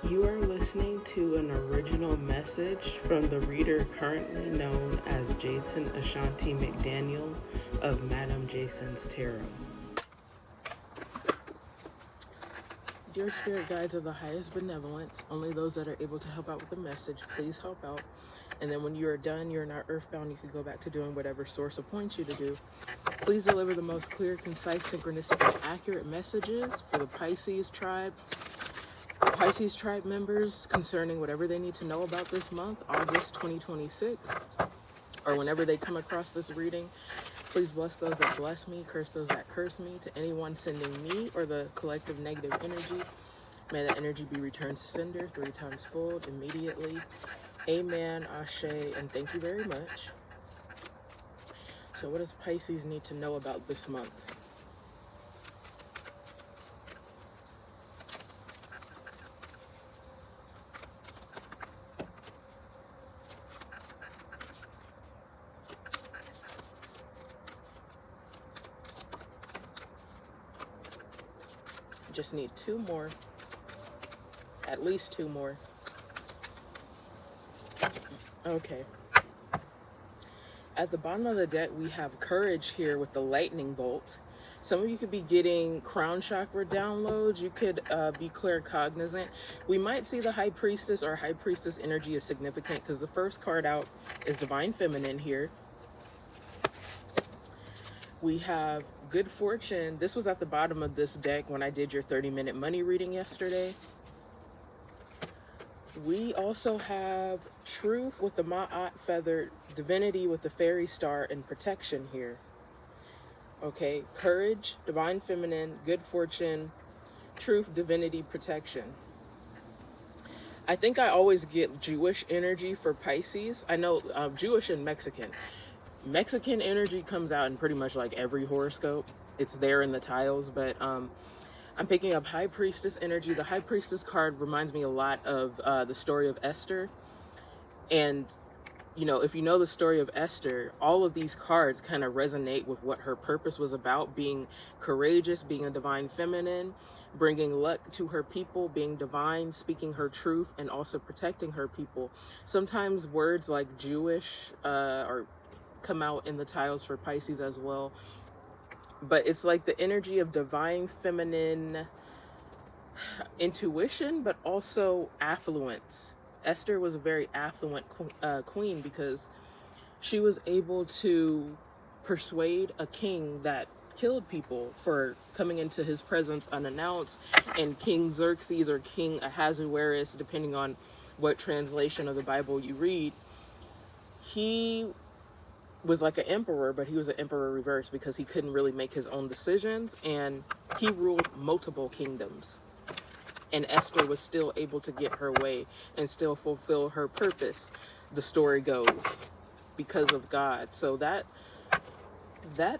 You are listening to an original message from the reader currently known as Jason Ashanti McDaniel of Madam Jason's Tarot. Dear spirit guides of the highest benevolence, only those that are able to help out with the message, please help out. And then when you are done, you're not earthbound, you can go back to doing whatever source appoints you to do. Please deliver the most clear, concise, synchronistic, and accurate messages for the Pisces tribe members concerning whatever they need to know about this month, August 2026, or whenever they come across this reading. Please bless those that bless me, curse those that curse me. To anyone sending me or the collective negative energy, may that energy be returned to sender 3 times fold immediately. Amen, Ashe, and thank you very much. So what does Pisces need to know about this month? Just need 2 more. At least 2 more. Okay. At the bottom of the deck, we have Courage here with the lightning bolt. Some of you could be getting crown chakra downloads. You could be claircognizant. We might see the High Priestess or High Priestess energy is significant because the first card out is Divine Feminine here. We have Good Fortune. This was at the bottom of this deck when I did your 30-minute money reading yesterday. We also have Truth with the Ma'at feather, Divinity with the Fairy Star, and Protection here. Okay, Courage, Divine Feminine, Good Fortune, Truth, Divinity, Protection. I think I always get Jewish energy for Pisces. I know Jewish and Mexican. Mexican energy comes out in pretty much like every horoscope. It's there in the tiles, but I'm picking up High Priestess energy. The High Priestess card reminds me a lot of the story of Esther. And, you know, if you know the story of Esther, all of these cards kind of resonate with what her purpose was about, being courageous, being a divine feminine, bringing luck to her people, being divine, speaking her truth, and also protecting her people. Sometimes words like Jewish or come out in the tiles for Pisces as well, but it's like the energy of divine feminine intuition, but also affluence. Esther was a very affluent queen because she was able to persuade a king that killed people for coming into his presence unannounced, and King Xerxes or King Ahasuerus, depending on what translation of the Bible you read, he was like an emperor, but he was an emperor reverse because he couldn't really make his own decisions, and he ruled multiple kingdoms. And Esther was still able to get her way and still fulfill her purpose, the story goes, because of God. So that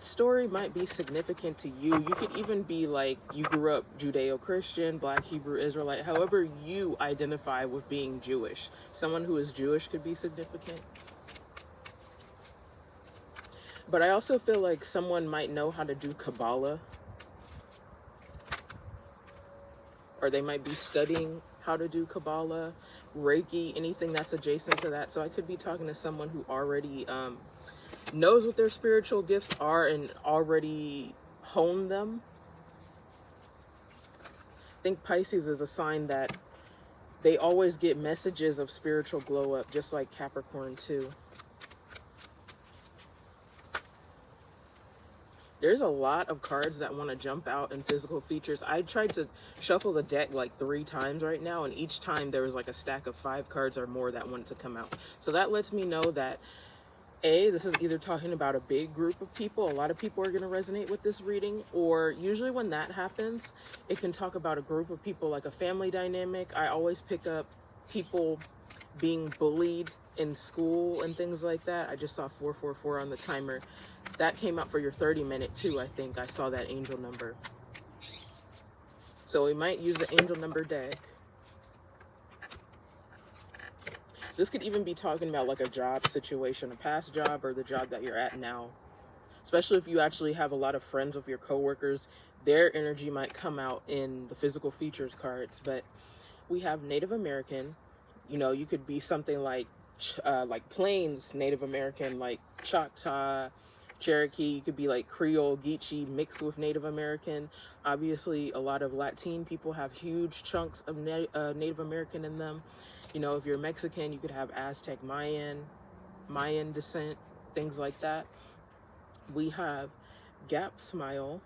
story might be significant to you. You could even be like, you grew up Judeo-Christian, Black, Hebrew, Israelite, however you identify with being Jewish. Someone who is Jewish could be significant. But I also feel like someone might know how to do Kabbalah. Or they might be studying how to do Kabbalah, Reiki, anything that's adjacent to that. So I could be talking to someone who already knows what their spiritual gifts are and already honed them. I think Pisces is a sign that they always get messages of spiritual glow up, just like Capricorn too. There's a lot of cards that want to jump out in physical features. I tried to shuffle the deck like 3 times right now, and each time there was like a stack of 5 cards or more that wanted to come out. So that lets me know that, A, this is either talking about a big group of people. A lot of people are going to resonate with this reading, or usually when that happens, it can talk about a group of people, like a family dynamic. I always pick up people being bullied in school and things like that. I just saw 444 on the timer. That came out for your 30-minute too, I think. I saw that angel number. So we might use the angel number deck. This could even be talking about like a job situation, a past job or the job that you're at now. Especially if you actually have a lot of friends with your coworkers, their energy might come out in the physical features cards. But we have Native American. You know, you could be something like Plains Native American, like Choctaw, Cherokee. You could be like Creole, Geechee mixed with Native American. Obviously, a lot of Latin people have huge chunks of Native American in them. You know, if you're Mexican, you could have Aztec, Mayan descent, things like that. We have Gap Smile.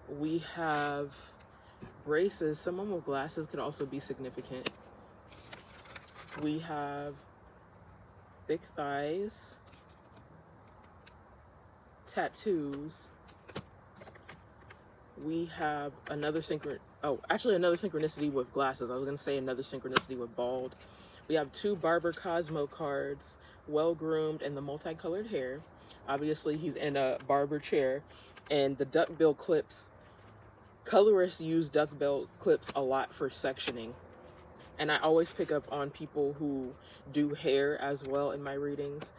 We have braces. Someone with glasses could also be significant. We have thick thighs, tattoos. We have another synchronicity with glasses. I was going to say another synchronicity with bald. We have 2 Barber Cosmo cards, well-groomed, and the multicolored hair. Obviously, he's in a barber chair, and the duckbill clips. Colorists use duckbill clips a lot for sectioning. And I always pick up on people who do hair as well in my readings.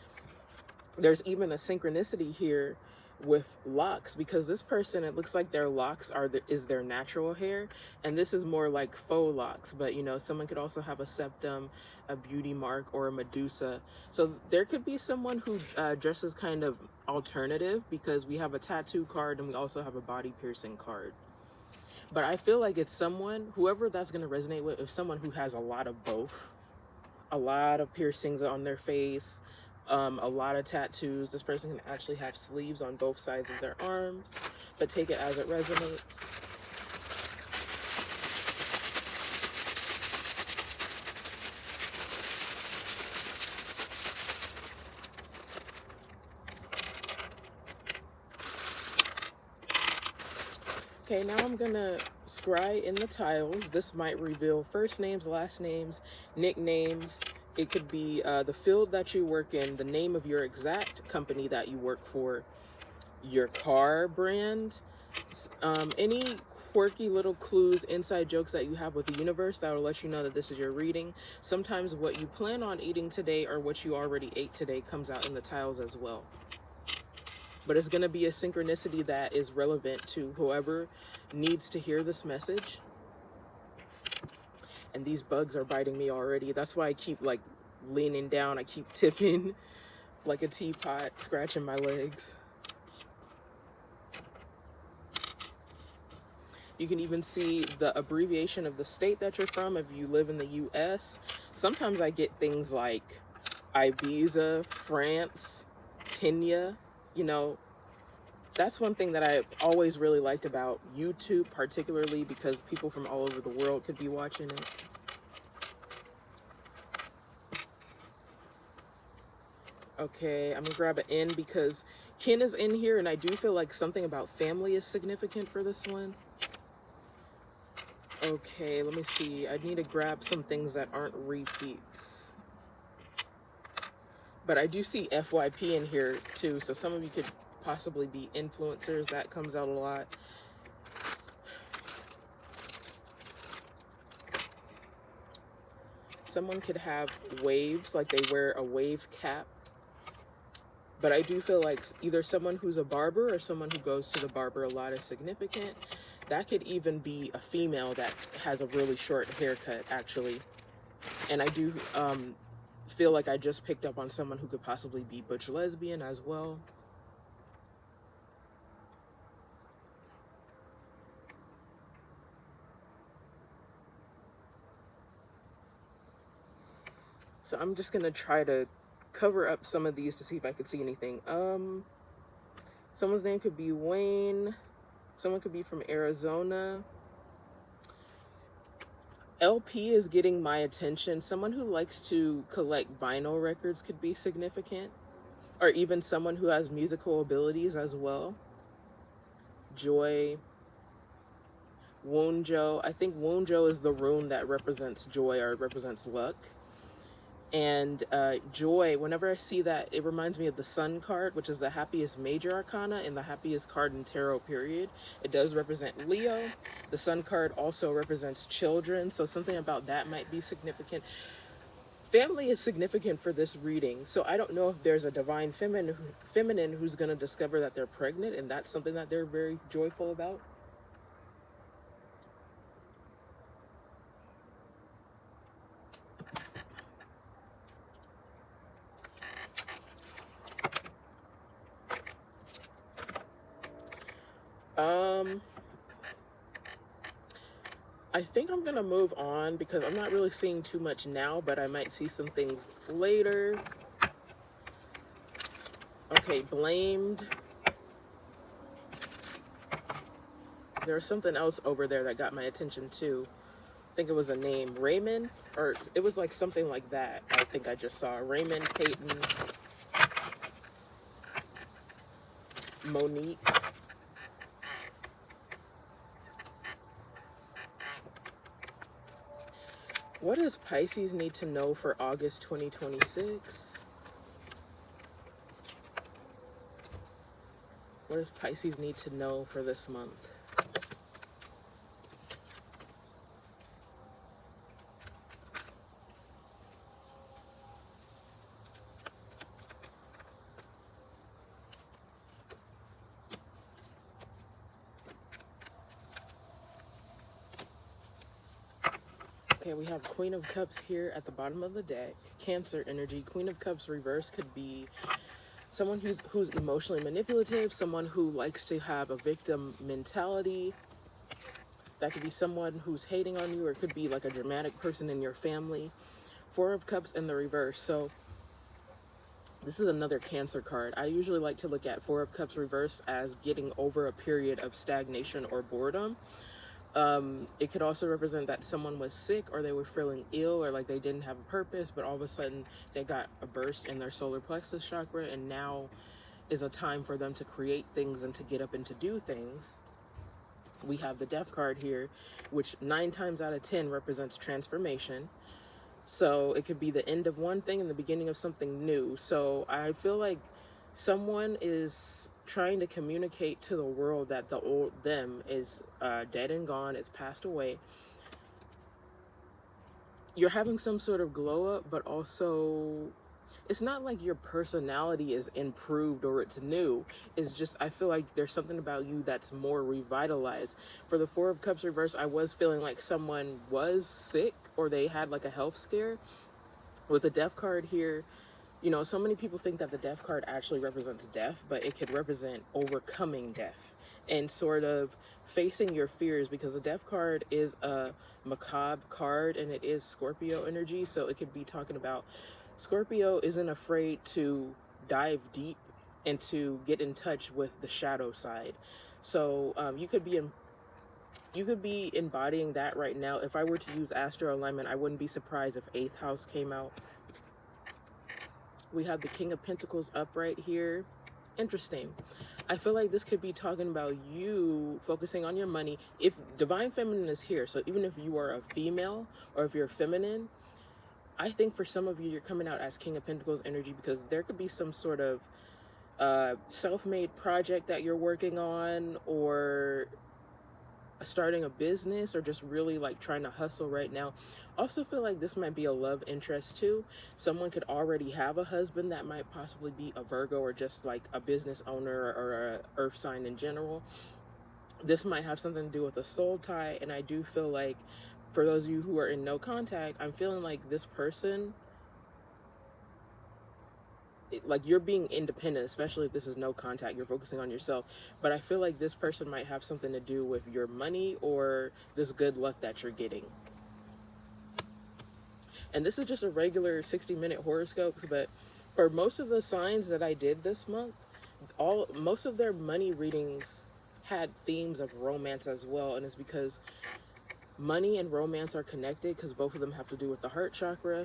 There's even a synchronicity here with locks, because this person, it looks like their locks is their natural hair, and this is more like faux locks. But you know, someone could also have a septum, a beauty mark, or a Medusa. So there could be someone who dresses kind of alternative, because we have a tattoo card and we also have a body piercing card. But I feel like it's someone, whoever that's going to resonate with, if someone who has a lot of both, a lot of piercings on their face, a lot of tattoos. This person can actually have sleeves on both sides of their arms, but take it as it resonates. Okay, now I'm gonna scry in the tiles. This might reveal first names, last names, nicknames. It could be the field that you work in, the name of your exact company that you work for, your car brand, any quirky little clues, inside jokes that you have with the universe that will let you know that this is your reading. Sometimes what you plan on eating today or what you already ate today comes out in the tiles as well. But it's going to be a synchronicity that is relevant to whoever needs to hear this message. And these bugs are biting me already. That's why I keep like leaning down. I keep tipping like a teapot, scratching my legs. You can even see the abbreviation of the state that you're from if you live in the US. Sometimes I get things like Ibiza, France, Kenya. You know, that's one thing that I always really liked about YouTube, particularly because people from all over the world could be watching it. Okay, I'm gonna grab an N because kin is in here, and I do feel like something about family is significant for this one. Okay, let me see. I need to grab some things that aren't repeats. But I do see FYP in here too, so some of you could possibly be influencers. That comes out a lot. Someone could have waves, like they wear a wave cap. But I do feel like either someone who's a barber or someone who goes to the barber a lot is significant. That could even be a female that has a really short haircut, actually. And I do feel like I just picked up on someone who could possibly be butch lesbian as well. So I'm just gonna try to cover up some of these to see if I could see anything. Someone's name could be Wayne. Someone could be from Arizona. LP is getting my attention. Someone who likes to collect vinyl records could be significant. Or even someone who has musical abilities as well. Joy. Woonjo. I think Woonjo is the rune that represents joy or represents luck. And joy, whenever I see that, it reminds me of the Sun card, which is the happiest major arcana and the happiest card in tarot, period. It does represent Leo. The Sun card also represents children, so something about that might be significant. Family is significant for this reading, so I don't know if there's a divine feminine who's going to discover that they're pregnant, and that's something that they're very joyful about. I think I'm gonna move on because I'm not really seeing too much now, but I might see some things later. Okay, blamed. There was something else over there that got my attention too. I think it was a name, Raymond, or it was like something like that. I think I just saw Raymond, Peyton, Monique. What does Pisces need to know for August 2026? What does Pisces need to know for this month? Okay, we have Queen of Cups here at the bottom of the deck. Cancer energy. Queen of Cups reverse could be someone who's emotionally manipulative, someone who likes to have a victim mentality. That could be someone who's hating on you, or it could be like a dramatic person in your family. Four of Cups in the reverse. So this is another Cancer card. I usually like to look at Four of Cups reverse as getting over a period of stagnation or boredom. It could also represent that someone was sick, or they were feeling ill, or like they didn't have a purpose, but all of a sudden they got a burst in their solar plexus chakra, and now is a time for them to create things and to get up and to do things. We have the Death card here, which 9 times out of 10 represents transformation. So it could be the end of one thing and the beginning of something new. So I feel like someone is trying to communicate to the world that the old them is dead and gone, it's passed away. You're having some sort of glow up, but also it's not like your personality is improved or it's new. It's just, I feel like there's something about you that's more revitalized. For the Four of Cups reverse, I was feeling like someone was sick or they had like a health scare. With the Death card here, you know, so many people think that the Death card actually represents death, but it could represent overcoming death and sort of facing your fears, because the Death card is a macabre card and it is Scorpio energy. So it could be talking about Scorpio isn't afraid to dive deep and to get in touch with the shadow side. So you could be embodying that right now. If I were to use Astro Alignment, I wouldn't be surprised if 8th house came out. We have the King of Pentacles upright here. Interesting. I feel like this could be talking about you focusing on your money. If Divine Feminine is here, so even if you are a female or if you're feminine, I think for some of you, you're coming out as King of Pentacles energy, because there could be some sort of self-made project that you're working on, or starting a business, or just really like trying to hustle right now. Also feel like this might be a love interest too. Someone could already have a husband that might possibly be a Virgo, or just like a business owner or a earth sign in general. This might have something to do with a soul tie. And I do feel like for those of you who are in no contact, I'm feeling like this person, like you're being independent, especially if this is no contact, you're focusing on yourself. But I feel like this person might have something to do with your money or this good luck that you're getting. And this is just a regular 60-minute horoscopes, but for most of the signs that I did this month, most of their money readings had themes of romance as well. And it's because money and romance are connected, because both of them have to do with the heart chakra.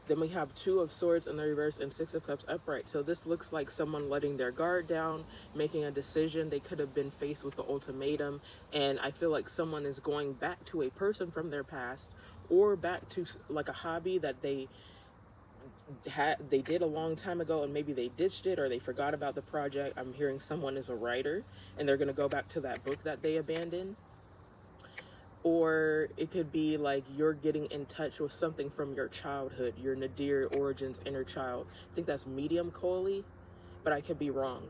Then we have Two of Swords in the reverse and Six of Cups upright. So this looks like someone letting their guard down, making a decision. They could have been faced with the ultimatum. And I feel like someone is going back to a person from their past, or back to like a hobby that they did a long time ago, and maybe they ditched it or they forgot about the project. I'm hearing someone is a writer and they're going to go back to that book that they abandoned. Or it could be like you're getting in touch with something from your childhood, your Nadir origins, inner child. I think that's medium Kaale, but I could be wrong.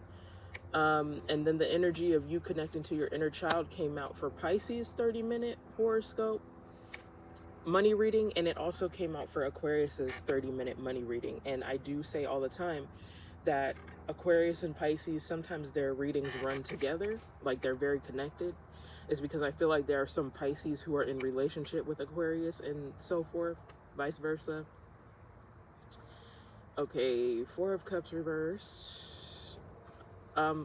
And then the energy of you connecting to your inner child came out for Pisces 30-minute horoscope money reading, and it also came out for Aquarius's 30-minute money reading. And I do say all the time that Aquarius and Pisces, sometimes their readings run together, like they're very connected. is because I feel like there are some Pisces who are in relationship with Aquarius and so forth, vice versa. Okay, Four of Cups reversed.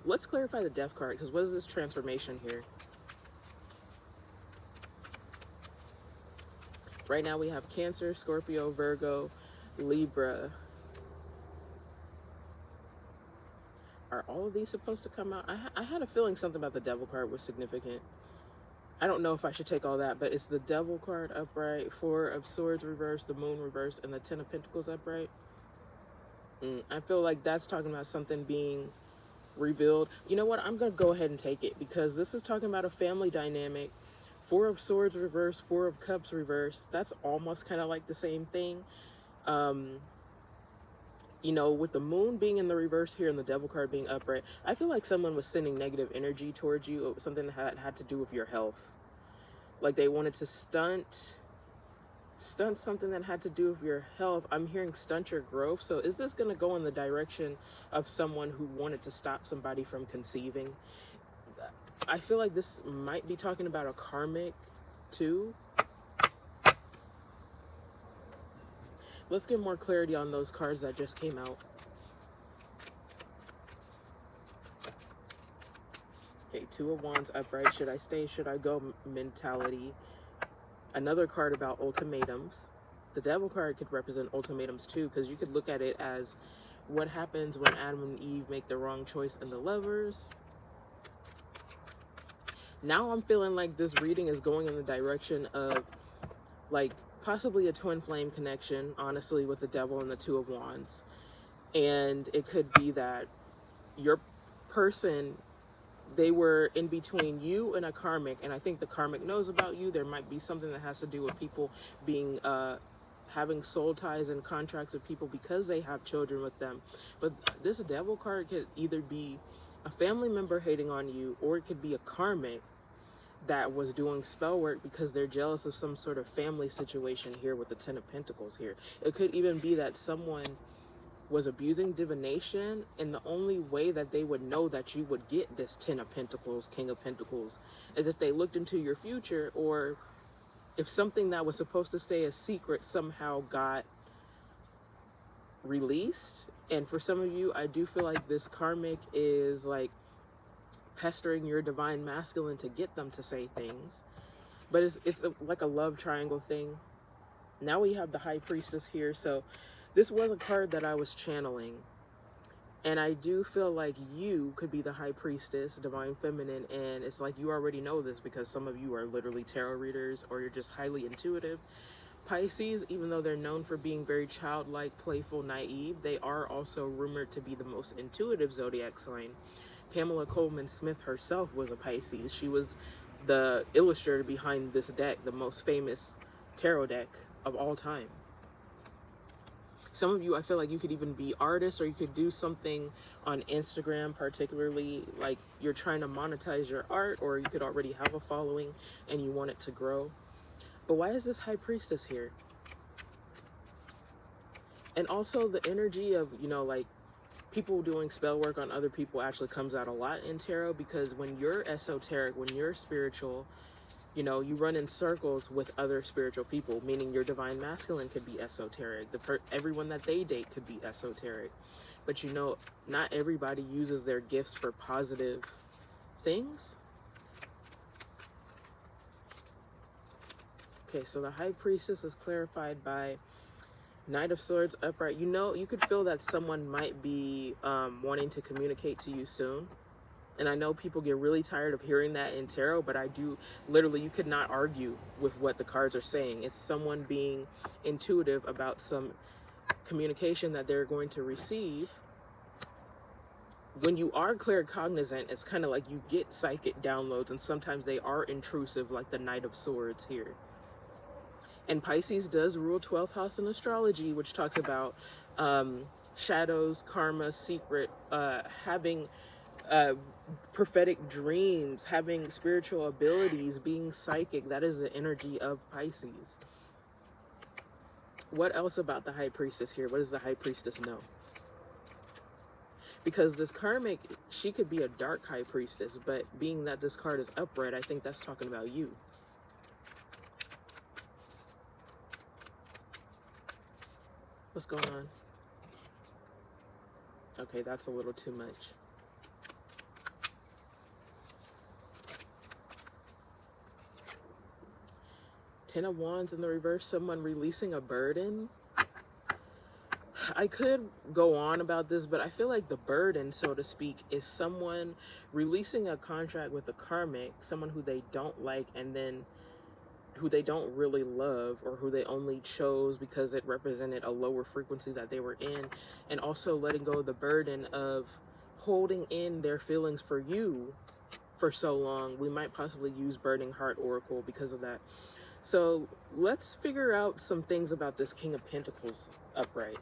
Let's clarify the Death card, because what is this transformation here? Right now we have Cancer, Scorpio, Virgo, Libra. Are all of these supposed to come out? I had a feeling something about the Devil card was significant. I don't know if I should take all that, but it's the Devil card upright, Four of Swords reversed, the Moon reversed, and the Ten of Pentacles upright. I feel like that's talking about something being revealed. You know what? I'm going to go ahead and take it, because this is talking about a family dynamic. Four of Swords reversed, Four of Cups reversed. That's almost kind of like the same thing. You know, with the Moon being in the reverse here and the Devil card being upright, I feel like someone was sending negative energy towards you, something that had to do with your health. Like they wanted to stunt something that had to do with your health. I'm hearing stunt your growth. So is this going to go in the direction of someone who wanted to stop somebody from conceiving? I feel like this might be talking about a karmic too. Let's get more clarity on those cards that just came out. Okay, Two of Wands upright. Should I stay? Should I go? Mentality. Another card about ultimatums. The Devil card could represent ultimatums too, because you could look at it as what happens when Adam and Eve make the wrong choice in the Lovers. Now I'm feeling like this reading is going in the direction of like possibly a twin flame connection, honestly, with the Devil and the Two of Wands. And it could be that your person, they were in between you and a karmic, and I think the karmic knows about you. There might be something that has to do with people being having soul ties and contracts with people because they have children with them. But this Devil card could either be a family member hating on you, or it could be a karmic that was doing spell work because they're jealous of some sort of family situation here with the Ten of Pentacles here. It could even be that someone was abusing divination, and the only way that they would know that you would get this Ten of Pentacles, King of Pentacles, is if they looked into your future, or if something that was supposed to stay a secret somehow got released. And for some of you, I do feel like this karmic is like pestering your divine masculine to get them to say things. But it's like a love triangle thing. Now we have the High Priestess here. So this was a card that I was channeling. And I do feel like you could be the High Priestess, Divine Feminine. And it's like you already know this because some of you are literally tarot readers, or you're just highly intuitive. Pisces, even though they're known for being very childlike, playful, naive, they are also rumored to be the most intuitive zodiac sign. Pamela Coleman Smith herself was a Pisces. She was the illustrator behind this deck, the most famous tarot deck of all time. Some of you, I feel like you could even be artists, or you could do something on Instagram, particularly like you're trying to monetize your art, or you could already have a following and you want it to grow. But why is this High Priestess here? And also the energy of, you know, like people doing spell work on other people actually comes out a lot in tarot, because when you're esoteric, when you're spiritual, you know, you run in circles with other spiritual people, meaning your divine masculine could be esoteric. Everyone that they date could be esoteric. But you know, not everybody uses their gifts for positive things. Okay, so the High Priestess is clarified by Knight of Swords upright. You know, you could feel that someone might be wanting to communicate to you soon. And I know people get really tired of hearing that in tarot, but I do, literally, you could not argue with what the cards are saying. It's someone being intuitive about some communication that they're going to receive. When you are claircognizant, it's kind of like you get psychic downloads, and sometimes they are intrusive, like the Knight of Swords here. And Pisces does rule 12th house in astrology, which talks about shadows, karma, secret, having prophetic dreams, having spiritual abilities, being psychic. That is the energy of Pisces. What else about the High Priestess here? What does the High Priestess know? Because this karmic, she could be a dark high priestess, but being that this card is upright, I think that's talking about you. What's going on? Okay, that's a little too much. Ten of Wands in the reverse, someone releasing a burden. I could go on about this, but I feel like the burden, so to speak, is someone releasing a contract with a karmic, someone who they don't like, and then who they don't really love, or who they only chose because it represented a lower frequency that they were in, and also letting go of the burden of holding in their feelings for you for so long. We might possibly use Burning Heart Oracle because of that. So let's figure out some things about this King of Pentacles upright.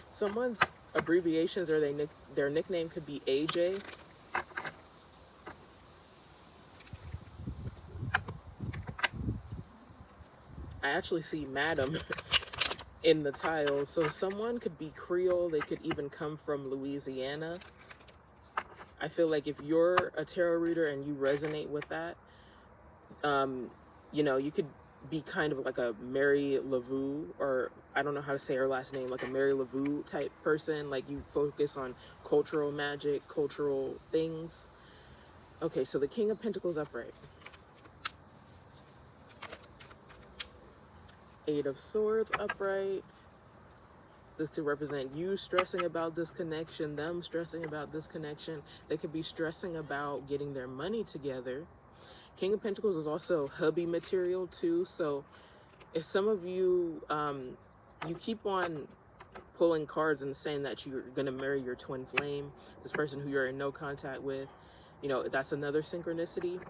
Someone's abbreviations or their nickname could be AJ. I actually see Madam in the title. So someone could be Creole. They could even come from Louisiana. I feel like if you're a tarot reader and you resonate with that, you know, you could be kind of like a Mary Laveau, or I don't know how to say her last name, like a Mary Laveau type person. Like you focus on cultural magic, cultural things. Okay, so the King of Pentacles upright. Eight of Swords upright. This could represent you stressing about this connection, them stressing about this connection. They could be stressing about getting their money together. King of Pentacles is also hubby material too. So if some of you, you keep on pulling cards and saying that you're going to marry your twin flame, this person who you're in no contact with, you know, that's another synchronicity.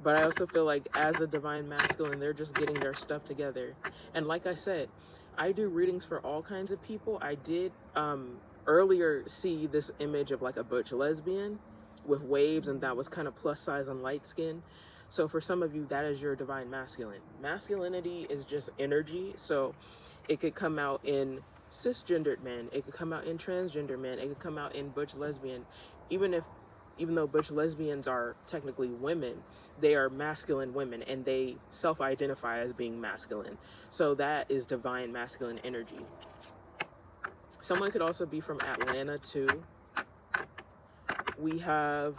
But I also feel like as a divine masculine, they're just getting their stuff together. And like I said, I do readings for all kinds of people. I did earlier see this image of like a butch lesbian with waves, and that was kind of plus size and light skin. So for some of you, that is your divine masculine. Masculinity is just energy. So it could come out in cisgendered men. It could come out in transgender men. It could come out in butch lesbian. Even though butch lesbians are technically women, they are masculine women and they self-identify as being masculine. So that is divine masculine energy. Someone could also be from Atlanta too. We have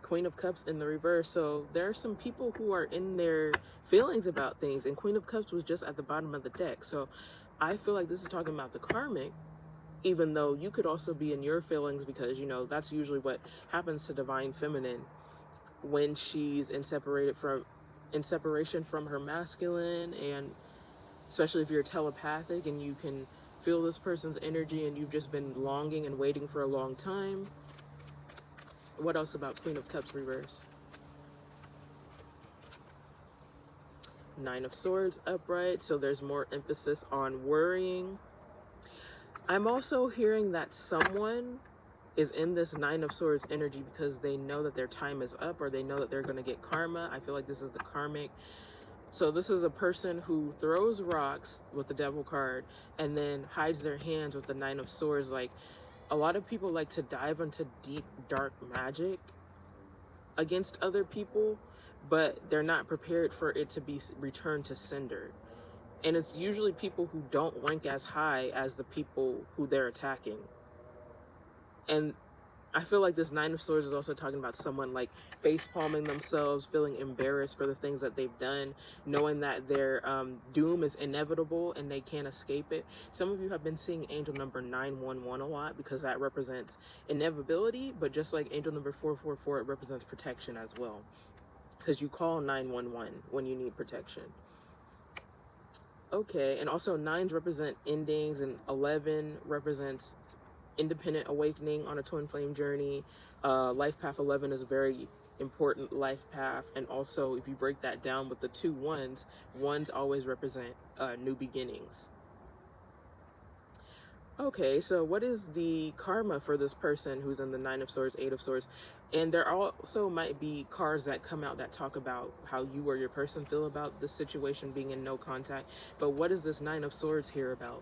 Queen of Cups in the reverse. So there are some people who are in their feelings about things, and Queen of Cups was just at the bottom of the deck. So I feel like this is talking about the karmic, even though you could also be in your feelings, because, you know, that's usually what happens to divine feminine when she's in separation from her masculine, and especially if you're telepathic and you can feel this person's energy and you've just been longing and waiting for a long time. What else about Queen of Cups reverse? Nine of Swords upright, so there's more emphasis on worrying. I'm also hearing that someone is in this Nine of Swords energy because they know that their time is up, or they know that they're going to get karma. I feel like this is the karmic. So this is a person who throws rocks with the Devil card and then hides their hands with the Nine of Swords. Like, a lot of people like to dive into deep, dark magic against other people, but they're not prepared for it to be returned to sender. And it's usually people who don't rank as high as the people who they're attacking. And I feel like this Nine of Swords is also talking about someone like face palming themselves, feeling embarrassed for the things that they've done, knowing that their doom is inevitable and they can't escape it. Some of you have been seeing angel number 911 a lot because that represents inevitability, but just like angel number 444, it represents protection as well, because you call 911 when you need protection. Okay, and also 9s represent endings, and 11 represents independent awakening on a twin flame journey. Life path 11 is a very important life path, and also if you break that down with the 2 1s, 1s always represent new beginnings. Okay, so what is the karma for this person who's in the Nine of Swords, Eight of Swords? And there also might be cards that come out that talk about how you or your person feel about this situation being in no contact. But what is this Nine of Swords here about?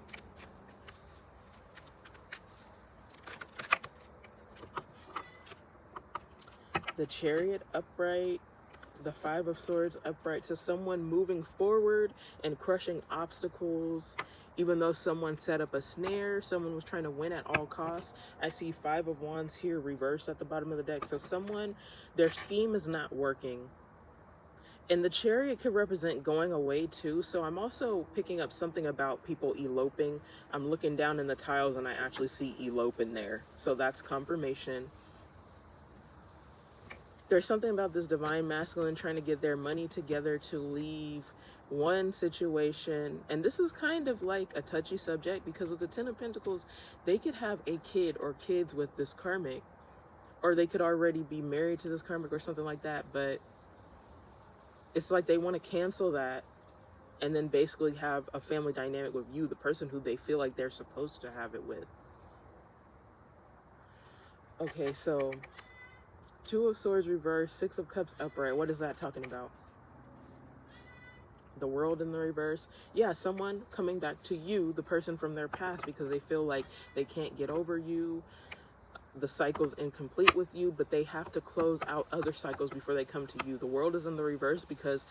The Chariot upright, the Five of Swords upright. So someone moving forward and crushing obstacles, even though someone set up a snare, someone was trying to win at all costs. I see Five of Wands here reversed at the bottom of the deck. So someone, their scheme is not working. And the Chariot could represent going away too. So I'm also picking up something about people eloping. I'm looking down in the tiles and I actually see elope in there. So that's confirmation. There's something about this divine masculine trying to get their money together to leave one situation. And this is kind of like a touchy subject because with the Ten of Pentacles, they could have a kid or kids with this karmic, or they could already be married to this karmic or something like that. But it's like they want to cancel that and then basically have a family dynamic with you, the person who they feel like they're supposed to have it with. Okay, so Two of Swords reverse, Six of Cups upright. What is that talking about? The World in the reverse. Yeah, someone coming back to you, the person from their past, because they feel like they can't get over you. The cycle's incomplete with you, but they have to close out other cycles before they come to you. The World is in the reverse because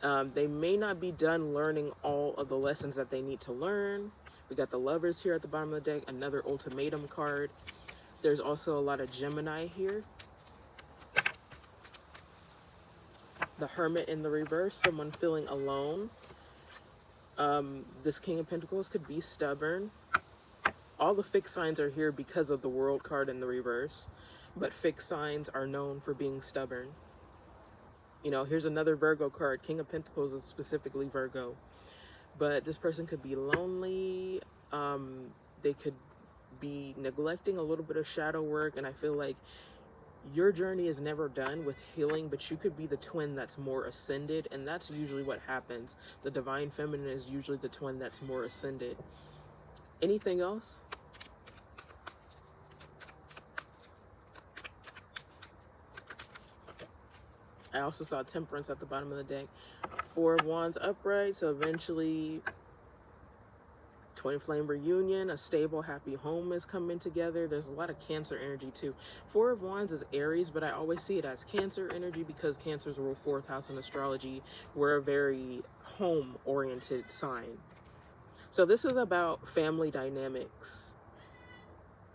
they may not be done learning all of the lessons that they need to learn. We got the Lovers here at the bottom of the deck, another ultimatum card. There's also a lot of Gemini here. The Hermit in the reverse, someone feeling alone. This King of Pentacles could be stubborn. All the fixed signs are here because of the World card in the reverse, but fixed signs are known for being stubborn. You know, here's another Virgo card. King of Pentacles is specifically Virgo, but this person could be lonely. They could be neglecting a little bit of shadow work, and I feel like your journey is never done with healing, but you could be the twin that's more ascended, and that's usually what happens. The divine feminine is usually the twin that's more ascended. Anything else? I also saw Temperance at the bottom of the deck. Four of Wands upright, so eventually twin flame reunion, a stable, happy home is coming together. There's a lot of Cancer energy too. Four of Wands is Aries, but I always see it as Cancer energy because Cancers rule fourth house in astrology. We're a very home-oriented sign. So this is about family dynamics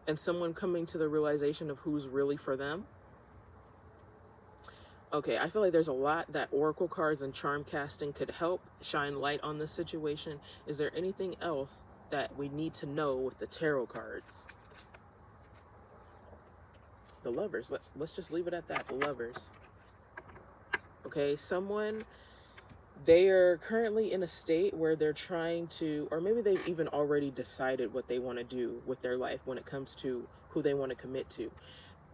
and someone coming to the realization of who's really for them. Okay, I feel like there's a lot that oracle cards and charm casting could help shine light on this situation. Is there anything else that we need to know with the tarot cards? The Lovers. Let's just leave it at that. The Lovers. Okay, someone, they are currently in a state where they're trying to, or maybe they've even already decided what they want to do with their life when it comes to who they want to commit to.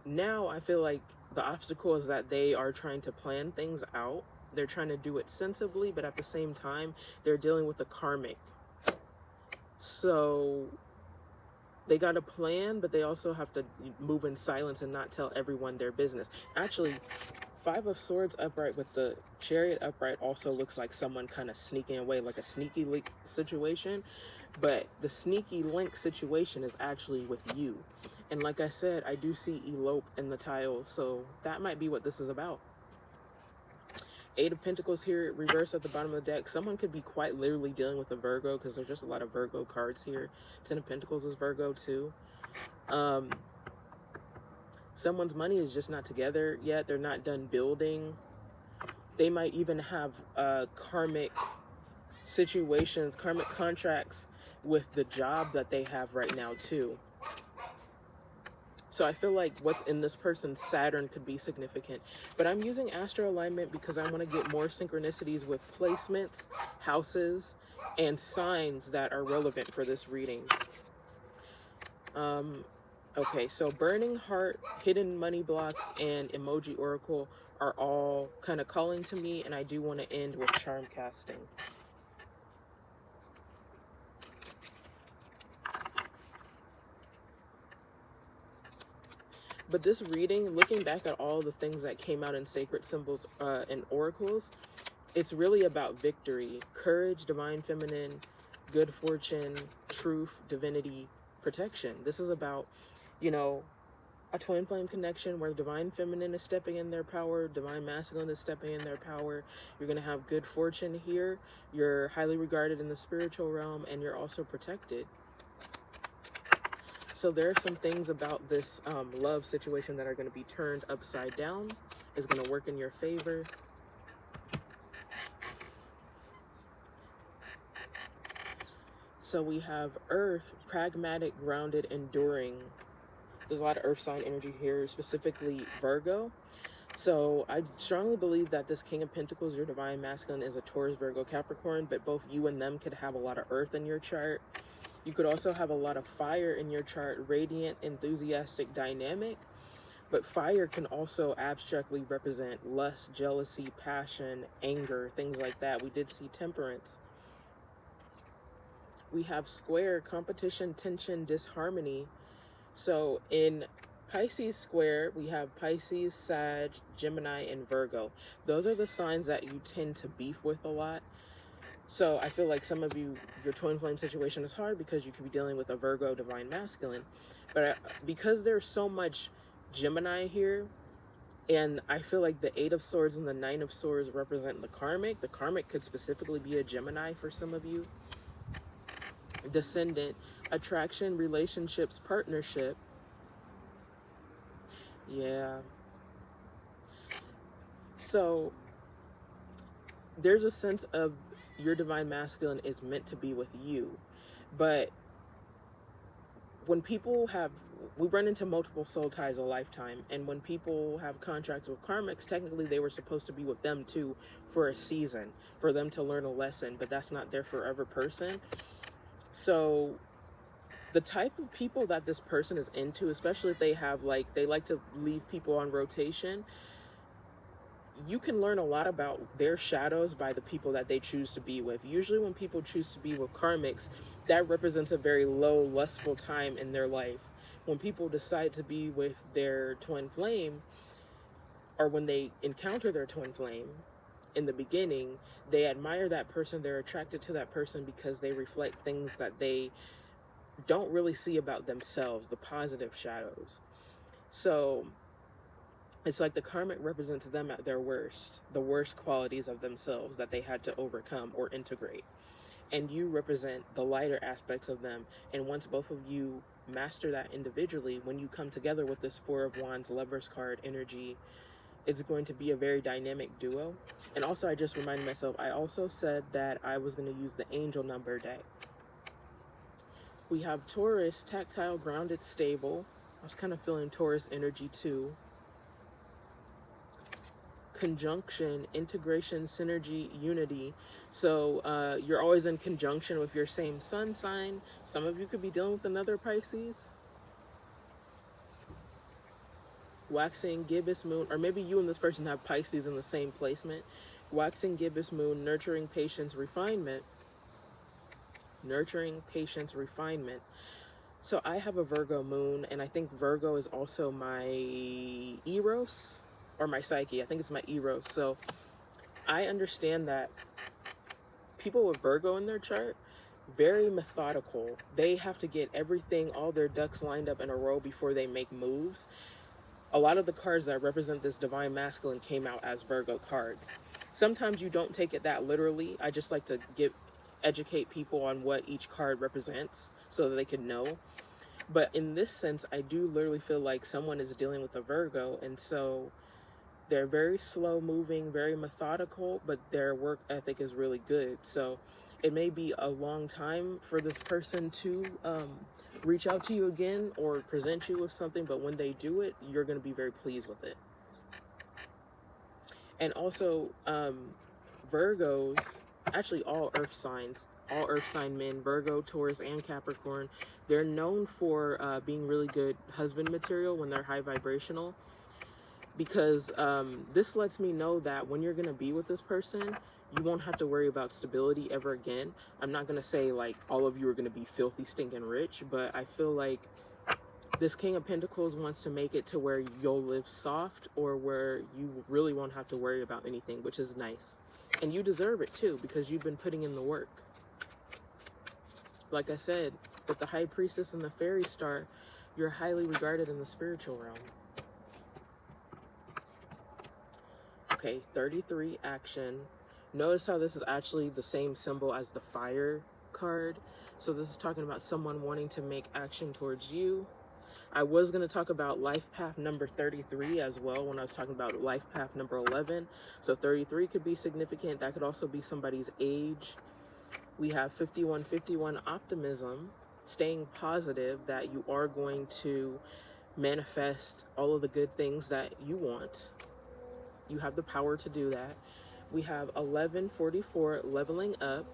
Now I feel like the obstacle is that they are trying to plan things out. They're trying to do it sensibly, but at the same time, they're dealing with the karmic. So they got a plan, but they also have to move in silence and not tell everyone their business. Actually, Five of Swords upright with the Chariot upright also looks like someone kind of sneaking away, like a sneaky link situation. But the sneaky link situation is actually with you. And like I said, I do see elope in the tiles, so that might be what this is about. Eight of Pentacles here, reverse at the bottom of the deck. Someone could be quite literally dealing with a Virgo because there's just a lot of Virgo cards here. Ten of Pentacles is Virgo too. Someone's money is just not together yet. They're not done building. They might even have karmic situations, karmic contracts with the job that they have right now too. So I feel like what's in this person's Saturn could be significant. But I'm using Astro Alignment because I want to get more synchronicities with placements, houses, and signs that are relevant for this reading. Okay, so Burning Heart, Hidden Money Blocks, and Emoji Oracle are all kind of calling to me, and I do want to end with charm casting. But this reading, looking back at all the things that came out in sacred symbols and oracles, it's really about victory, courage, divine feminine, good fortune, truth, divinity, protection. This is about, you know, a twin flame connection where divine feminine is stepping in their power, divine masculine is stepping in their power. You're going to have good fortune here. You're highly regarded in the spiritual realm, and you're also protected. So there are some things about this love situation that are going to be turned upside down. Is going to work in your favor. So we have Earth, pragmatic, grounded, enduring. There's a lot of Earth sign energy here, specifically Virgo. So I strongly believe that this King of Pentacles, your divine masculine, is a Taurus, Virgo, Capricorn, but both you and them could have a lot of Earth in your chart. You could also have a lot of fire in your chart, radiant, enthusiastic, dynamic. But fire can also abstractly represent lust, jealousy, passion, anger, things like that. We did see temperance. We have square, competition, tension, disharmony. So in Pisces square, we have Pisces, Sag, Gemini, and Virgo. Those are the signs that you tend to beef with a lot. So I feel like some of you, your twin flame situation is hard because you could be dealing with a Virgo divine masculine. But because there's so much Gemini here, and I feel like the 8 of Swords and the 9 of Swords represent the Karmic. The Karmic could specifically be a Gemini for some of you. Descendant, attraction, relationships, partnership. Yeah. So there's a sense of your divine masculine is meant to be with you. But when people have, we run into multiple soul ties a lifetime, and when people have contracts with karmics, technically they were supposed to be with them too for a season, for them to learn a lesson, but that's not their forever person. So the type of people that this person is into, especially if they have like, they like to leave people on rotation, you can learn a lot about their shadows by the people that they choose to be with. Usually when people choose to be with karmics, that represents a very low, lustful time in their life. When people decide to be with their twin flame, or when they encounter their twin flame in the beginning, they admire that person, they're attracted to that person because they reflect things that they don't really see about themselves, the positive shadows. So it's like the karmic represents them at their worst, the worst qualities of themselves that they had to overcome or integrate. And you represent the lighter aspects of them. And once both of you master that individually, when you come together with this 4 of Wands Lovers card energy, it's going to be a very dynamic duo. And also, I just reminded myself, I also said that I was going to use the angel number deck. We have Taurus, tactile, grounded, stable. I was kind of feeling Taurus energy too. Conjunction, integration, synergy, unity. So you're always in conjunction with your same sun sign. Some of you could be dealing with another Pisces. Waxing, gibbous moon, or maybe you and this person have Pisces in the same placement. Waxing, gibbous moon, nurturing, patience, refinement. Nurturing, patience, refinement. So I have a Virgo moon, and I think Virgo is also my Eros, or my Psyche. I think it's my Eros. So I understand that people with Virgo in their chart, very methodical. They have to get everything, all their ducks lined up in a row before they make moves. A lot of the cards that represent this divine masculine came out as Virgo cards. Sometimes you don't take it that literally. I just like to educate people on what each card represents so that they can know. But in this sense, I do literally feel like someone is dealing with a Virgo, and so they're very slow moving, very methodical, but their work ethic is really good. So it may be a long time for this person to reach out to you again or present you with something, but when they do it, you're going to be very pleased with it. And also Virgos, actually all earth sign men, Virgo, Taurus, and Capricorn, they're known for being really good husband material when they're high vibrational, because this lets me know that when you're going to be with this person, you won't have to worry about stability ever again. I'm not going to say like all of you are going to be filthy, stinking rich, but I feel like This King of Pentacles wants to make it to where you'll live soft, or where you really won't have to worry about anything, which is nice. And you deserve it too, because you've been putting in the work. Like I said, with the High Priestess and the Fairy Star, you're highly regarded in the spiritual realm. Okay, 33, action. Notice how this is actually the same symbol as the fire card. So this is talking about someone wanting to make action towards you. I was going to talk about life path number 33 as well when I was talking about life path number 11. So 33 could be significant. That could also be somebody's age. We have 5151, optimism, staying positive that you are going to manifest all of the good things that you want. You have the power to do that. We have 1144, leveling up.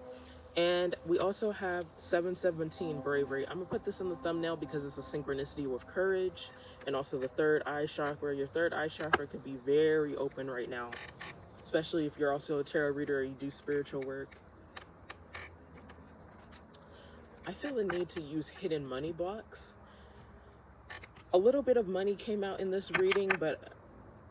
And we also have 717, bravery. I'm going to put this in the thumbnail because it's a synchronicity with courage and also the third eye chakra. Your third eye chakra could be very open right now, especially if you're also a tarot reader or you do spiritual work. I feel the need to use hidden money blocks. A little bit of money came out in this reading, but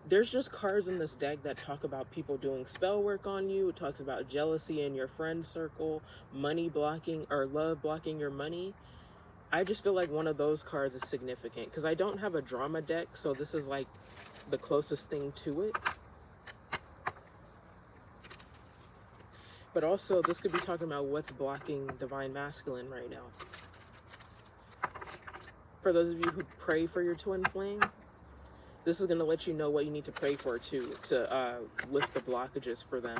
there's just cards in this deck that talk about people doing spell work on you. It talks about jealousy in your friend circle, money blocking or love blocking your money. I just feel like one of those cards is significant because I don't have a drama deck, so this is like the closest thing to it. But also, this could be talking about what's blocking divine masculine right now. For those of you who pray for your twin flame, this is going to let you know what you need to pray for too, to lift the blockages for them.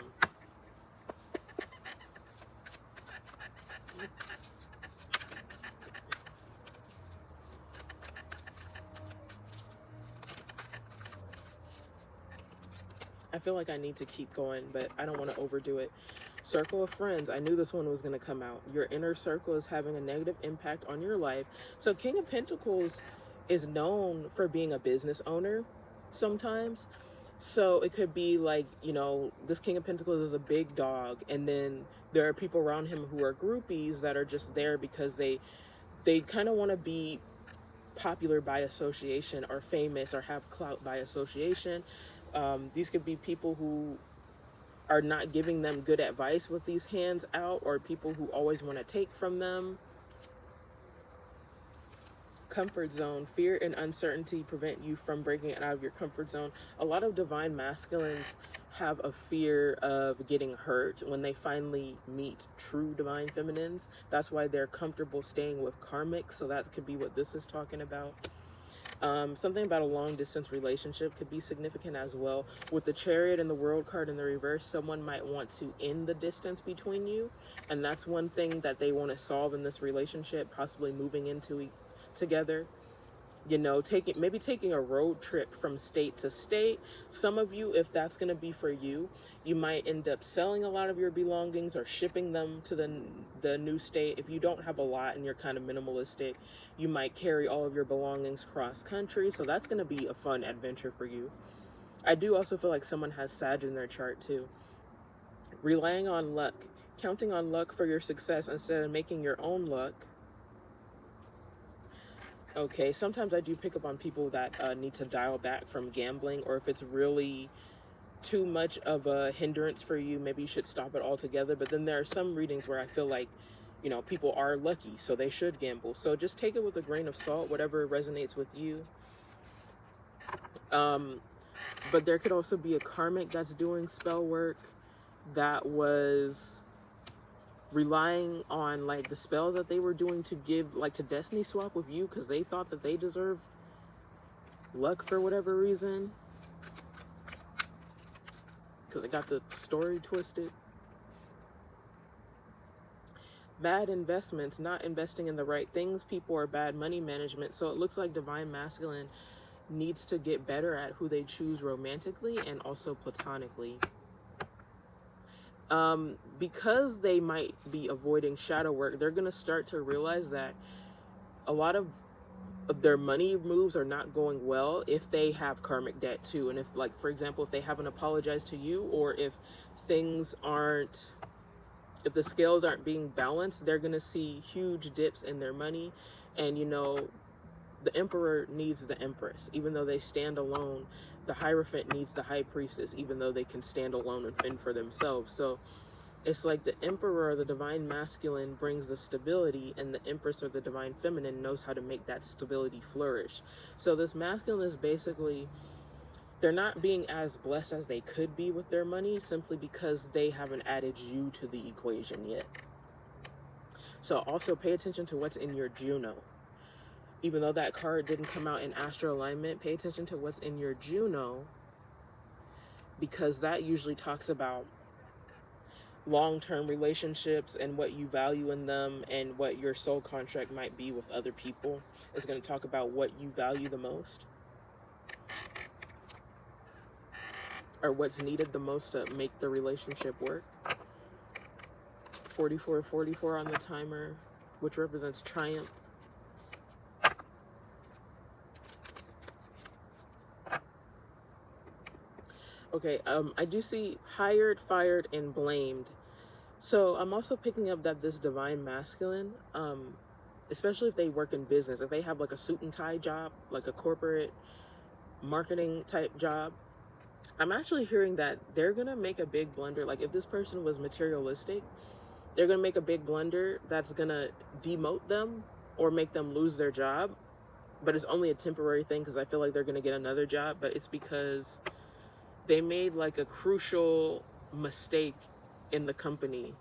I feel like I need to keep going, but I don't want to overdo it. Circle of friends. I knew this one was going to come out. Your inner circle is having a negative impact on your life. So King of Pentacles is known for being a business owner sometimes. So it could be like, you know, this King of Pentacles is a big dog, and then there are people around him who are groupies that are just there because they kind of want to be popular by association or famous or have clout by association. These could be people who are not giving them good advice with these hands out, or people who always want to take from them. Comfort zone. Fear and uncertainty prevent you from breaking out of your comfort zone. A lot of divine masculines have a fear of getting hurt when they finally meet true divine feminines. That's why they're comfortable staying with karmic. So that could be what this is talking about. Something about a long distance relationship could be significant as well. With the Chariot and the World card in the reverse, someone might want to end the distance between you, and that's one thing that they want to solve in this relationship, possibly moving into together. You know, maybe taking a road trip from state to state. Some of you, if that's going to be for you, you might end up selling a lot of your belongings or shipping them to the new state. If you don't have a lot and you're kind of minimalistic, you might carry all of your belongings cross country. So that's going to be a fun adventure for you. I do also feel like someone has Sag in their chart too. Relying on luck, counting on luck for your success instead of making your own luck. Okay, sometimes I do pick up on people that need to dial back from gambling, or if it's really too much of a hindrance for you, maybe you should stop it altogether. But then there are some readings where I feel like, you know, people are lucky, so they should gamble. So just take it with a grain of salt, whatever resonates with you. But there could also be a karmic that's doing spell work that was relying on like the spells that they were doing to give, like to destiny swap with you because they thought that they deserved luck for whatever reason, because they got the story twisted. Bad investments, not investing in the right things, people, or bad money management. So it looks like divine masculine needs to get better at who they choose romantically and also platonically. Because they might be avoiding shadow work, they're going to start to realize that a lot of their money moves are not going well if they have karmic debt too. And if, like, for example, if they haven't apologized to you, or if things aren't, if the scales aren't being balanced, they're going to see huge dips in their money. And, you know, the emperor needs the empress. Even though they stand alone, the hierophant needs the high priestess, even though they can stand alone and fend for themselves. So it's like the emperor, the divine masculine, brings the stability, and the empress, or the divine feminine, knows how to make that stability flourish. So this masculine is basically, they're not being as blessed as they could be with their money, simply because they haven't added you to the equation yet. So also pay attention to what's in your Juno. Even though that card didn't come out in Astro Alignment, pay attention to what's in your Juno, because that usually talks about long-term relationships and what you value in them, and what your soul contract might be with other people. It's going to talk about what you value the most, or what's needed the most to make the relationship work. 4444 on the timer, which represents triumph. Okay, I do see hired, fired, and blamed. So I'm also picking up that this divine masculine, especially if they work in business, if they have like a suit and tie job, like a corporate marketing type job, I'm actually hearing that they're going to make a big blunder. Like if this person was materialistic, they're going to make a big blunder that's going to demote them or make them lose their job. But it's only a temporary thing, because I feel like they're going to get another job. But it's because they made like a crucial mistake in the company.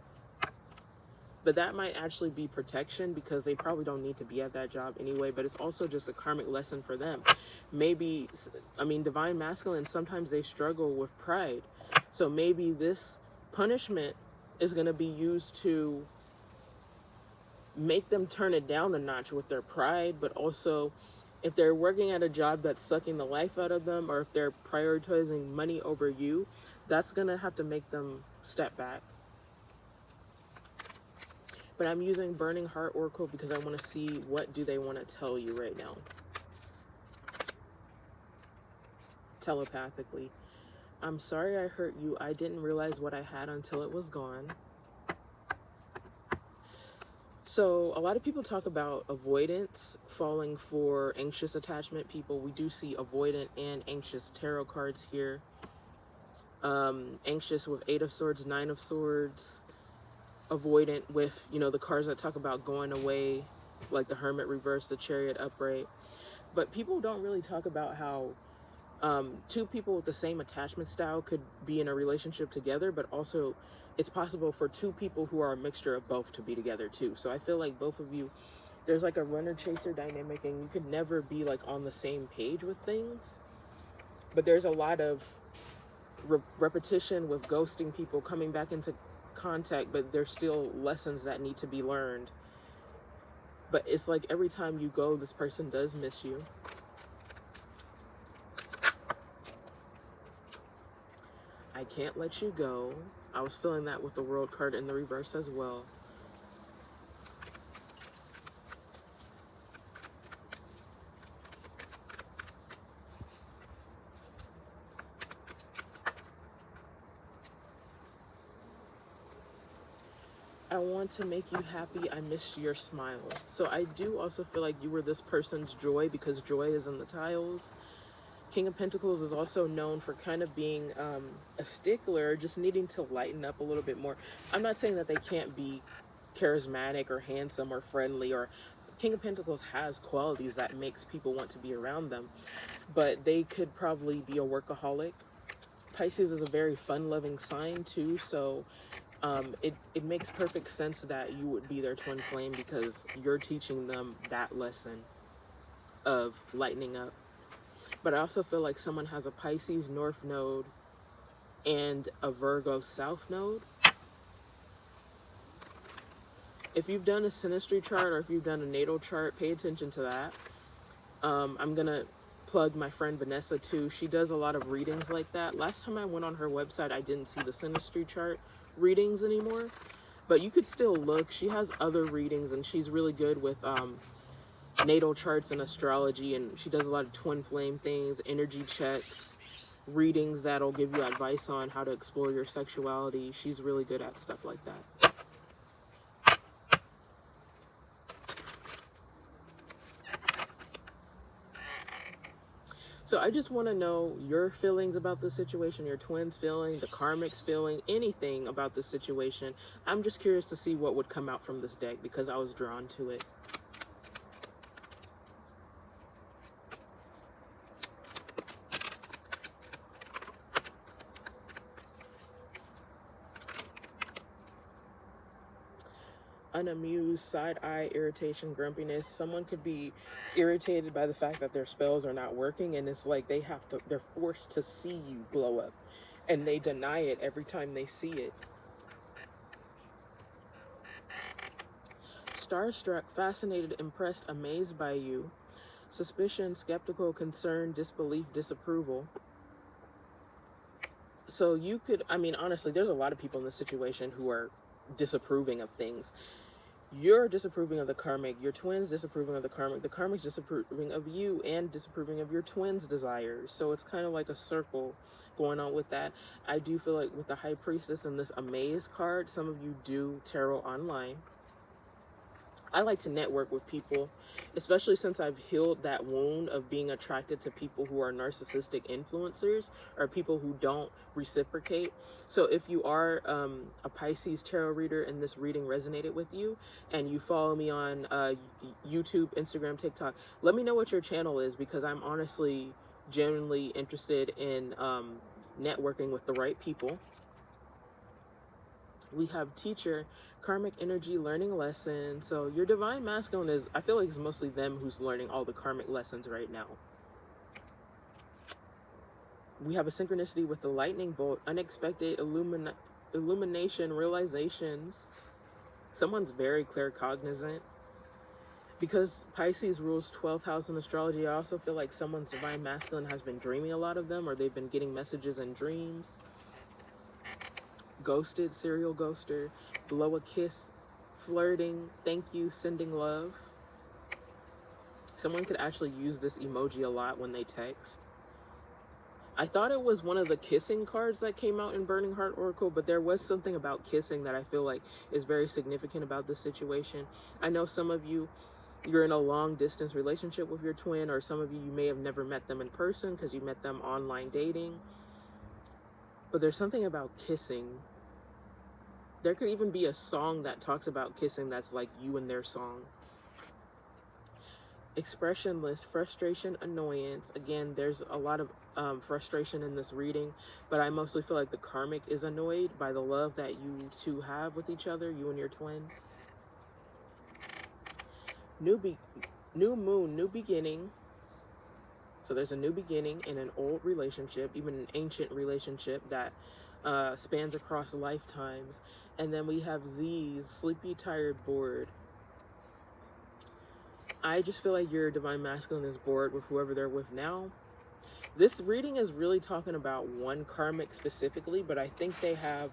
But that might actually be protection, because they probably don't need to be at that job anyway. But it's also just a karmic lesson for them. Maybe, I mean, divine masculine, sometimes they struggle with pride. So maybe this punishment is going to be used to make them turn it down a notch with their pride. But also, if they're working at a job that's sucking the life out of them, or if they're prioritizing money over you, that's going to have to make them step back. But I'm using Burning Heart Oracle because I want to see what do they want to tell you right now. Telepathically. I'm sorry I hurt you. I didn't realize what I had until it was gone. So a lot of people talk about avoidance, falling for anxious attachment people. We do see avoidant and anxious tarot cards here. Anxious with 8 of Swords, 9 of Swords. Avoidant with, you know, the cards that talk about going away, like the Hermit reverse, the Chariot upright. But people don't really talk about how two people with the same attachment style could be in a relationship together, but also it's possible for two people who are a mixture of both to be together too. So I feel like both of you, there's like a runner-chaser dynamic, and you could never be like on the same page with things. But there's a lot of repetition with ghosting people, coming back into contact, but there's still lessons that need to be learned. But it's like every time you go, this person does miss you. I can't let you go. I was feeling that with the World card in the reverse as well. I want to make you happy. I miss your smile. So I do also feel like you were this person's joy, because joy is in the tiles. King of Pentacles is also known for kind of being a stickler, just needing to lighten up a little bit more. I'm not saying that they can't be charismatic or handsome or friendly, or King of Pentacles has qualities that makes people want to be around them, but they could probably be a workaholic. Pisces is a very fun-loving sign too, so it makes perfect sense that you would be their twin flame, because you're teaching them that lesson of lightening up. But I also feel like someone has a Pisces North Node and a Virgo South Node. If you've done a synastry chart, or if you've done a natal chart, pay attention to that. I'm going to plug my friend Vanessa too. She does a lot of readings like that. Last time I went on her website, I didn't see the synastry chart readings anymore. But you could still look. She has other readings, and she's really good with natal charts and astrology, and she does a lot of twin flame things, energy checks, readings that'll give you advice on how to explore your sexuality. She's really good at stuff like that. So I just want to know your feelings about the situation, your twins' feeling, the Karmic's feeling, anything about this situation. I'm just curious to see what would come out from this deck because I was drawn to it. Unamused, side eye, irritation, grumpiness. Someone could be irritated by the fact that their spells are not working, and it's like they're forced to see you glow up, and they deny it every time they see it. Starstruck, fascinated, impressed, amazed by you. Suspicion, skeptical, concern, disbelief, disapproval. So you could, I mean, honestly, there's a lot of people in this situation who are disapproving of things. You're disapproving of the Karmic, your twins disapproving of the Karmic's disapproving of you and disapproving of your twins' desires. So it's kind of like a circle going on with that. I do feel like with the High Priestess and this Amaze card, some of you do tarot online. I like to network with people, especially since I've healed that wound of being attracted to people who are narcissistic influencers or people who don't reciprocate. So if you are a Pisces tarot reader and this reading resonated with you and you follow me on YouTube, Instagram, TikTok, let me know what your channel is because I'm honestly genuinely interested in networking with the right people. We have teacher, karmic energy, learning lessons. So your divine masculine is, I feel like it's mostly them who's learning all the karmic lessons right now. We have a synchronicity with the lightning bolt, unexpected illumination, realizations. Someone's very claircognizant. Because Pisces rules 12th house in astrology, I also feel like someone's divine masculine has been dreaming a lot of them, or they've been getting messages in dreams. Ghosted, serial ghoster, blow a kiss, flirting, thank you, sending love. Someone could actually use this emoji a lot when they text. I thought it was one of the kissing cards that came out in Burning Heart Oracle, but there was something about kissing that I feel like is very significant about this situation. I know some of you, you're in a long distance relationship with your twin, or some of you may have never met them in person because you met them online dating. But there's something about kissing. There could even be a song that talks about kissing that's like you and their song. Expressionless, frustration, annoyance. Again, there's a lot of frustration in this reading, but I mostly feel like the Karmic is annoyed by the love that you two have with each other, you and your twin. New moon, new beginning. So there's a new beginning in an old relationship, even an ancient relationship that spans across lifetimes. And then we have Z's, sleepy, tired, bored. I just feel like your divine masculine is bored with whoever they're with now. This reading is really talking about one Karmic specifically, but I think they have,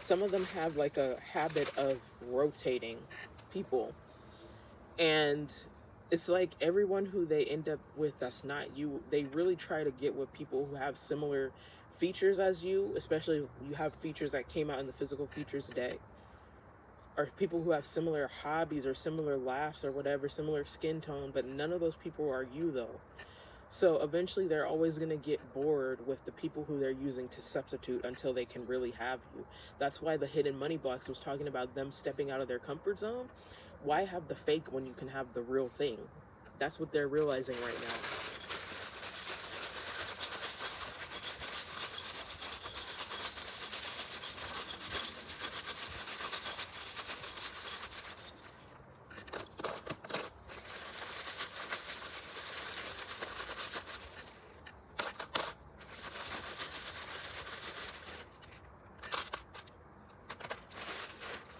some of them have like a habit of rotating people. And it's like everyone who they end up with that's not you, they really try to get with people who have similar features as you, especially if you have features that came out in the physical features deck, or people who have similar hobbies or similar laughs or whatever, similar skin tone, but none of those people are you though. So eventually they're always going to get bored with the people who they're using to substitute until they can really have you. That's why the hidden money box was talking about them stepping out of their comfort zone. Why have the fake when you can have the real thing? That's what they're realizing right now.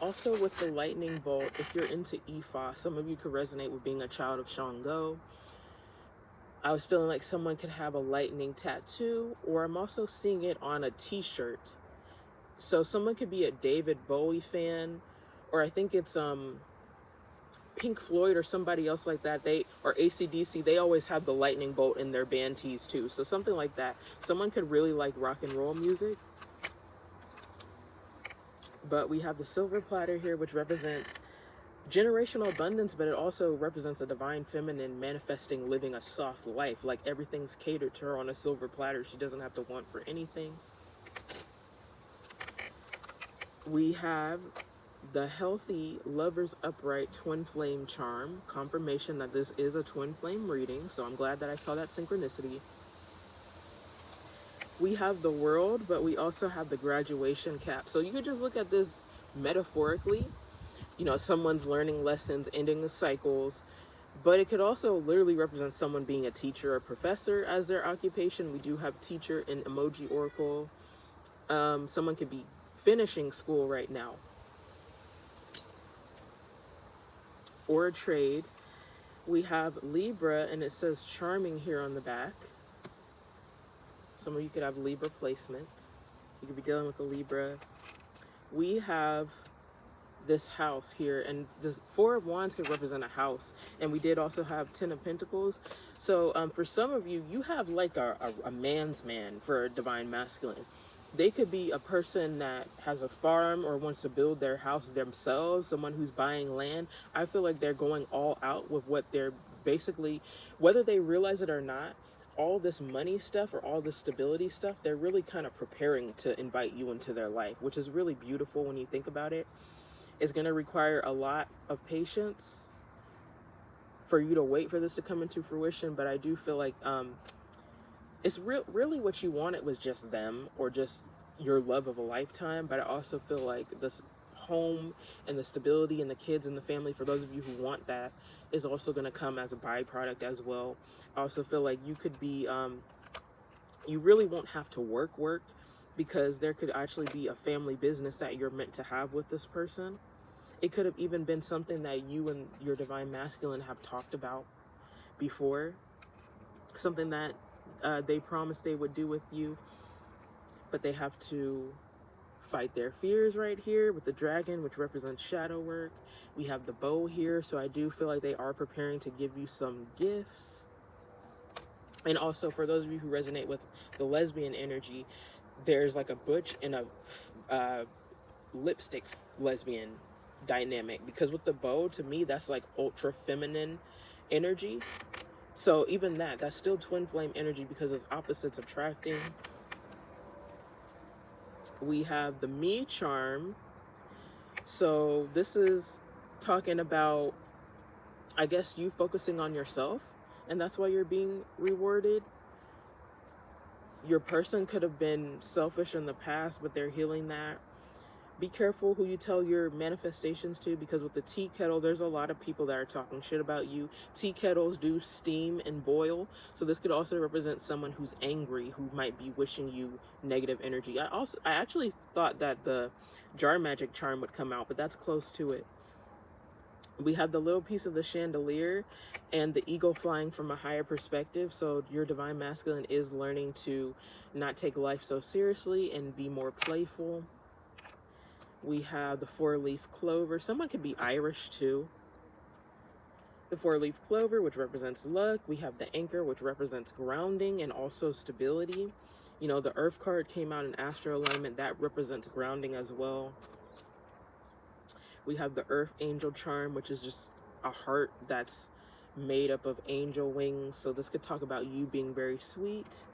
Also with the lightning bolt, if you're into ih-moh-jee, some of you could resonate with being a child of Shango. I was feeling like someone could have a lightning tattoo, or I'm also seeing it on a t-shirt. So someone could be a David Bowie fan, or I think it's Pink Floyd or somebody else like that. Or AC/DC, they always have the lightning bolt in their band tees too. So something like that. Someone could really like rock and roll music. But we have the silver platter here, which represents generational abundance, but it also represents a divine feminine manifesting, living a soft life. Like everything's catered to her on a silver platter. She doesn't have to want for anything. We have the healthy lover's upright twin flame charm, confirmation that this is a twin flame reading. So I'm glad that I saw that synchronicity. We have the world, but we also have the graduation cap. So you could just look at this metaphorically. You know, someone's learning lessons, ending the cycles, but it could also literally represent someone being a teacher or professor as their occupation. We do have teacher in ih-moh-jee oracle. Someone could be finishing school right now, or a trade. We have Libra, and it says charming here on the back. Some of you could have Libra placements. You could be dealing with a Libra. We have this house here, and this Four of Wands could represent a house, and we did also have Ten of Pentacles. So for some of you, you have like a man's man for a divine masculine. They could be a person that has a farm or wants to build their house themselves, someone who's buying land. I feel like they're going all out with what they're basically, whether they realize it or not, all this money stuff or all this stability stuff, they're really kind of preparing to invite you into their life, which is really beautiful when you think about it. It's going to require a lot of patience for you to wait for this to come into fruition, but I do feel like it's really what you wanted was just them, or just your love of a lifetime. But I also feel like this home and the stability and the kids and the family, for those of you who want that, is also going to come as a byproduct as well. I also feel like you could be you really won't have to work, because there could actually be a family business that you're meant to have with this person. It could have even been something that you and your divine masculine have talked about before, something that they promised they would do with you, but they have to fight their fears right here with the dragon, which represents shadow work. We have the bow here, so I do feel like they are preparing to give you some gifts. And also, for those of you who resonate with the lesbian energy, there's like a butch and a lipstick lesbian dynamic, because with the bow, to me, that's like ultra feminine energy. So even that's still twin flame energy, because it's opposites attracting. We have the me charm. So this is talking about, I guess, you focusing on yourself, and that's why you're being rewarded. Your person could have been selfish in the past, but they're healing that. Be careful who you tell your manifestations to, because with the tea kettle, there's a lot of people that are talking shit about you. Tea kettles do steam and boil, so this could also represent someone who's angry, who might be wishing you negative energy. I actually thought that the jar magic charm would come out, but that's close to it. We have the little piece of the chandelier and the eagle flying from a higher perspective. So your divine masculine is learning to not take life so seriously and be more playful. We have the four-leaf clover. Someone could be Irish too. The four-leaf clover, which represents luck. We have the anchor, which represents grounding and also stability. You know, the earth card came out in Astro Alignment. That represents grounding as well. We have the earth angel charm, which is just a heart that's made up of angel wings. So this could talk about you being very sweet.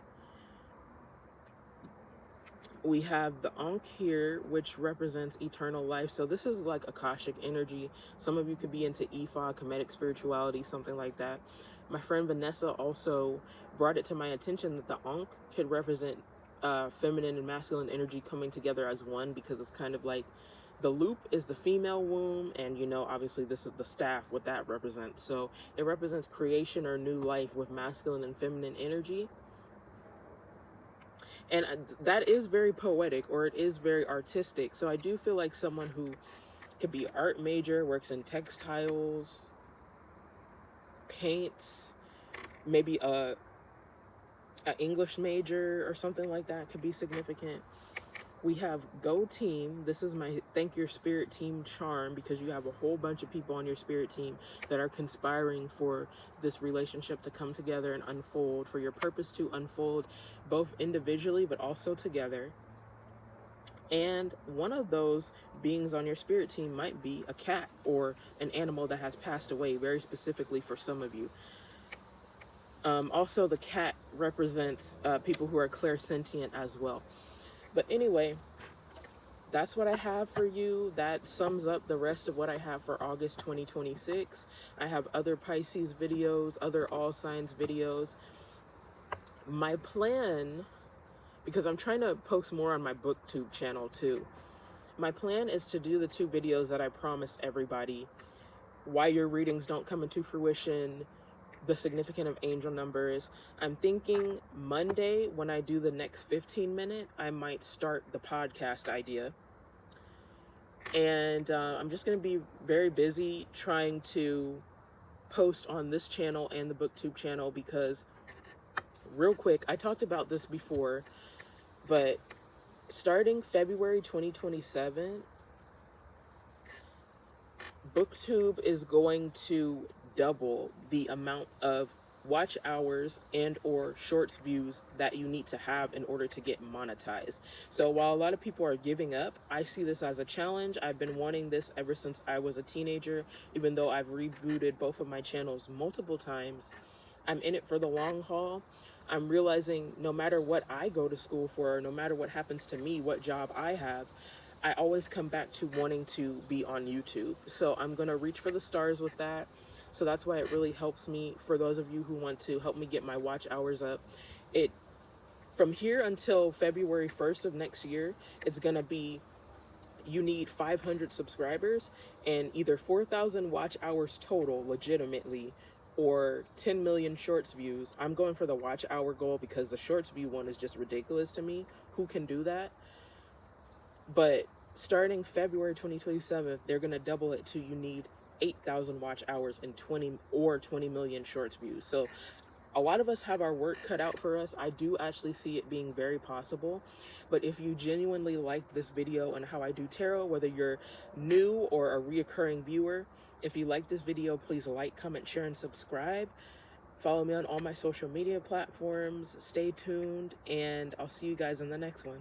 We have the Ankh here, which represents eternal life. So this is like Akashic energy. Some of you could be into Ifa, Kemetic spirituality, something like that. My friend Vanessa also brought it to my attention that the Ankh could represent feminine and masculine energy coming together as one, because it's kind of like the loop is the female womb, and you know, obviously this is the staff, what that represents. So it represents creation or new life with masculine and feminine energy. And that is very poetic, or it is very artistic. So I do feel like someone who could be art major, works in textiles, paints, maybe a English major or something like that could be significant. We have Go Team. This is my Thank Your Spirit Team charm, because you have a whole bunch of people on your spirit team that are conspiring for this relationship to come together and unfold, for your purpose to unfold both individually but also together. And one of those beings on your spirit team might be a cat or an animal that has passed away, very specifically for some of you. Also, the cat represents people who are clairsentient as well. But anyway, that's what I have for you. That sums up the rest of what I have for August 2026. I have other Pisces videos, other all signs videos. My plan, because I'm trying to post more on my booktube channel too, my plan is to do the 2 videos that I promised everybody. Why your readings don't come into fruition, the significance of angel numbers. I'm thinking Monday, when I do the next 15-minute, I might start the podcast idea. And I'm just going to be very busy trying to post on this channel and the booktube channel, because real quick, I talked about this before, but starting February 2027, booktube is going to double the amount of watch hours and or shorts views that you need to have in order to get monetized. So while a lot of people are giving up, I see this as a challenge. I've been wanting this ever since I was a teenager, even though I've rebooted both of my channels multiple times. I'm in it for the long haul. I'm realizing no matter what I go to school for, no matter what happens to me, what job I have, I always come back to wanting to be on YouTube. So I'm going to reach for the stars with that. So that's why it really helps me, for those of you who want to help me get my watch hours up. It, from here until February 1st of next year, it's going to be, you need 500 subscribers and either 4,000 watch hours total, legitimately, or 10 million shorts views. I'm going for the watch hour goal because the shorts view one is just ridiculous to me. Who can do that? But starting February 2027, they're going to double it to, you need 8,000 watch hours and 20 million shorts views. So a lot of us have our work cut out for us. I do actually see it being very possible. But if you genuinely like this video and how I do tarot, whether you're new or a reoccurring viewer, if you like this video, please like, comment, share, and subscribe. Follow me on all my social media platforms. Stay tuned, and I'll see you guys in the next one.